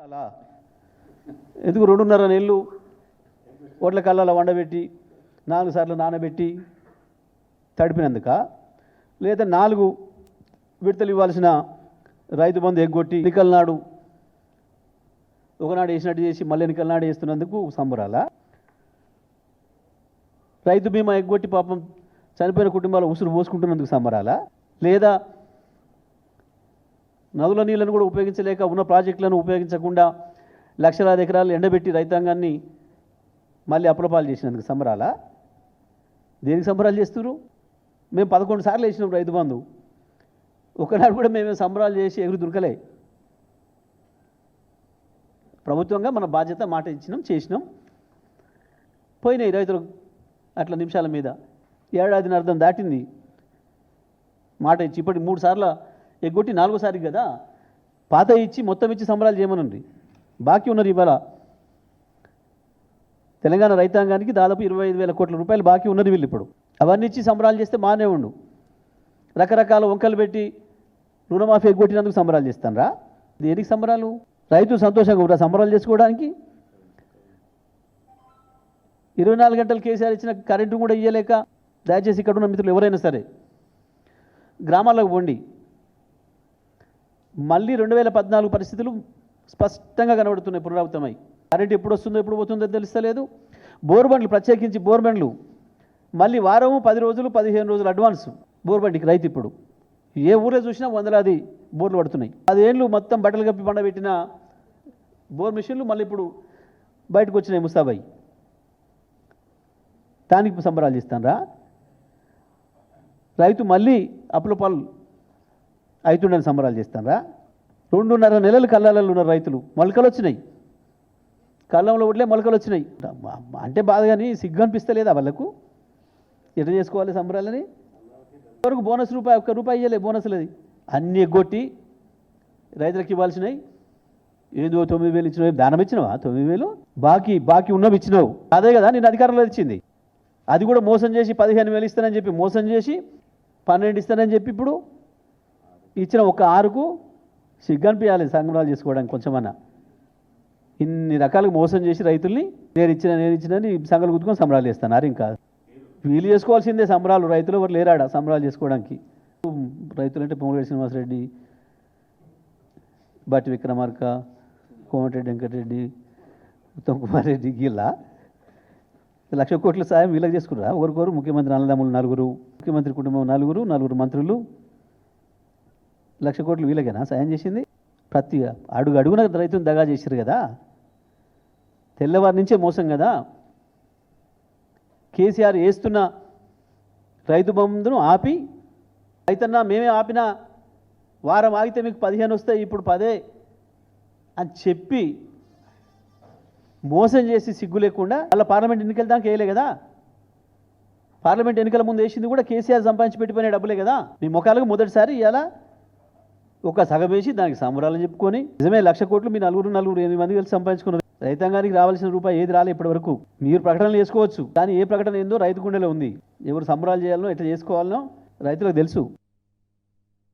అలా ఎందుకు 2.5 నెలలు ఓట్ల కళ్ళలో వండబెట్టి 4 సార్లు నానబెట్టి తడిపినందుక లేదా 4 విడతలు ఇవ్వాల్సిన రైతు బంధు ఎగ్గొట్టి ఎన్నికల నాడు ఒకనాడు వేసినట్టు చేసి మళ్ళీ ఎన్నికల నాడు వేస్తున్నందుకు సంబరాలా? రైతు బీమా ఎగ్గొట్టి పాపం చనిపోయిన కుటుంబాలు ఉసురు పోసుకుంటున్నందుకు సంబరాలా? లేదా నదుల నీళ్ళను కూడా ఉపయోగించలేక ఉన్న ప్రాజెక్టులను ఉపయోగించకుండా లక్షలాది ఎకరాలు ఎండబెట్టి రైతాంగాన్ని మళ్ళీ అప్రపాలు చేసినందుకు సంబరాలా? దేనికి సంబరాలు చేస్తున్నారు? మేము 11 సార్లు వేసినాం రైతు బంధు, ఒకనాడు కూడా మేము సంబరాలు చేసి ఎగురు దొరకలే. ప్రభుత్వంగా మన బాధ్యత మాట ఇచ్చినాం, చేసినాం, పోయినాయి రైతులు అట్లా నిమిషాల మీద. ఏడాదిని అర్థం దాటింది మాట ఇచ్చి, ఇప్పటికి 3 సార్లు ఎగ్గొట్టి 4వ సారికి కదా పాత ఇచ్చి మొత్తం ఇచ్చి సంబరాలు చేయమనండి. బాకీ ఉన్నారు ఇవాళ తెలంగాణ రైతాంగానికి దాదాపు 25,000 కోట్ల రూపాయలు బాకీ ఉన్నది వీళ్ళు. ఇప్పుడు అవన్నీ ఇచ్చి సంబరాలు చేస్తే మానే ఉండు. రకరకాల వంకలు పెట్టి రుణమాఫీ ఎగ్గొట్టినందుకు సంబరాలు చేస్తానరా? దేనికి సంబరాలు? రైతు సంతోషంగా ఉంటా సంబరాలు చేసుకోవడానికి? 24 గంటలు కేసీఆర్ ఇచ్చిన కరెంటు కూడా ఇవ్వలేక, దయచేసి ఇక్కడ ఉన్న మిత్రులు ఎవరైనా సరే గ్రామాలకు పోండి, మళ్ళీ 2014 పరిస్థితులు స్పష్టంగా కనబడుతున్నాయి, పునరావృతమై. కరెంట్ ఎప్పుడు వస్తుందో ఎప్పుడు పోతుందో తెలుస్తలేదు. బోర్బండ్లు, ప్రత్యేకించి బోర్బండ్లు మళ్ళీ వారము 10 రోజులు 15 రోజులు అడ్వాన్స్ బోర్బండికి రైతు. ఇప్పుడు ఏ ఊరే చూసినా వందలాది బోర్లు పడుతున్నాయి. 10 ఏళ్ళు మొత్తం బట్టలు కప్పి పండబెట్టిన బోర్ మిషన్లు మళ్ళీ ఇప్పుడు బయటకు వచ్చినాయి ముస్తాబాయి. దానికి సంబరాలు చేస్తానరా? రైతు మళ్ళీ అప్పుల పాలు అవుతుండని సంబరాలు చేస్తానరా? 2.5 నెలలు కళ్ళాలలో ఉన్న రైతులు మొలకలు వచ్చినాయి, కళ్ళంలో ఒడ్లే మొలకలు వచ్చినాయి అంటే బాధ, కానీ సిగ్గు అనిపిస్తలేదా వాళ్ళకు? ఎట్లా చేసుకోవాలి సంబరాలని? వరకు బోనస్ రూపాయి, 1 రూపాయి ఇవ్వలే బోనస్లు. అది అన్నీ ఎగ్గొట్టి రైతులకు ఇవ్వాల్సినవి ఏదో 9,000 ఇచ్చినవి. దానం ఇచ్చినావా? 9,000 బాకీ ఉన్నవి ఇచ్చినావు. అదే కదా నేను అధికారంలో ఇచ్చింది. అది కూడా మోసం చేసి 15,000 ఇస్తానని చెప్పి మోసం చేసి 12 ఇస్తానని చెప్పి ఇప్పుడు ఇచ్చిన 6కు సిగ్గు అనిపించాలి సంబరాలు చేసుకోవడానికి కొంచెమన్నా. ఇన్ని రకాలుగా మోసం చేసి రైతుల్ని నేను ఇచ్చినని సంగలు గుర్తుకొని సంబరాలు చేస్తున్నారు. ఇంకా వీళ్ళు చేసుకోవాల్సిందే సంబరాలు. రైతులు ఎవరు లేరాడ సంబరాలు చేసుకోవడానికి. రైతులు అంటే పొంగులేటి శ్రీనివాసరెడ్డి, బట్టి విక్రమార్క, కోమటిరెడ్డి వెంకటరెడ్డి, ఉత్తమ్ కుమార్ రెడ్డి, గీళ్ళ 1,00,000 కోట్ల సాయం వీళ్ళకి చేసుకున్నారా? ఒకరికొరు ముఖ్యమంత్రి అన్నదమ్ములు 4, ముఖ్యమంత్రి కుటుంబం 4 మంత్రులు, 1,00,000 కోట్లు వీళ్ళకేనా సాయం చేసింది? ప్రతి అడుగున రైతుని దగా చేశారు కదా, తెల్లవారి నుంచే మోసం కదా. కేసీఆర్ వేస్తున్న రైతు బంధును ఆపి, రైతన్నా మేమే ఆపినా వారం ఆగితే మీకు 15 వస్తాయి, ఇప్పుడు 10 అని చెప్పి మోసం చేసి సిగ్గు లేకుండా వాళ్ళ పార్లమెంట్ ఎన్నికల దాకా వేయలే కదా. పార్లమెంట్ ఎన్నికల ముందు వేసింది కూడా కేసీఆర్ సంపాదించి పెట్టిపోయిన డబ్బులే కదా. మీ ముఖాలకు మొదటిసారి ఇవాళ ఒక సగం వేసి దానికి సంబరాలు చెప్పుకొని, నిజమే 1,00,000 కోట్లు మీ 4 8 మంది కలిసి సంపాదించుకున్నారు. రైతాంగానికి రావాల్సిన రూపాయి ఏది రాలే ఇప్పటి వరకు. మీరు ప్రకటనలు చేసుకోవచ్చు, కానీ ఏ ప్రకటన ఏందో రైతు గుండెలో ఉంది. ఎవరు సంబరాలు చేయాలనో ఎట్లా చేసుకోవాలనో రైతులకు తెలుసు.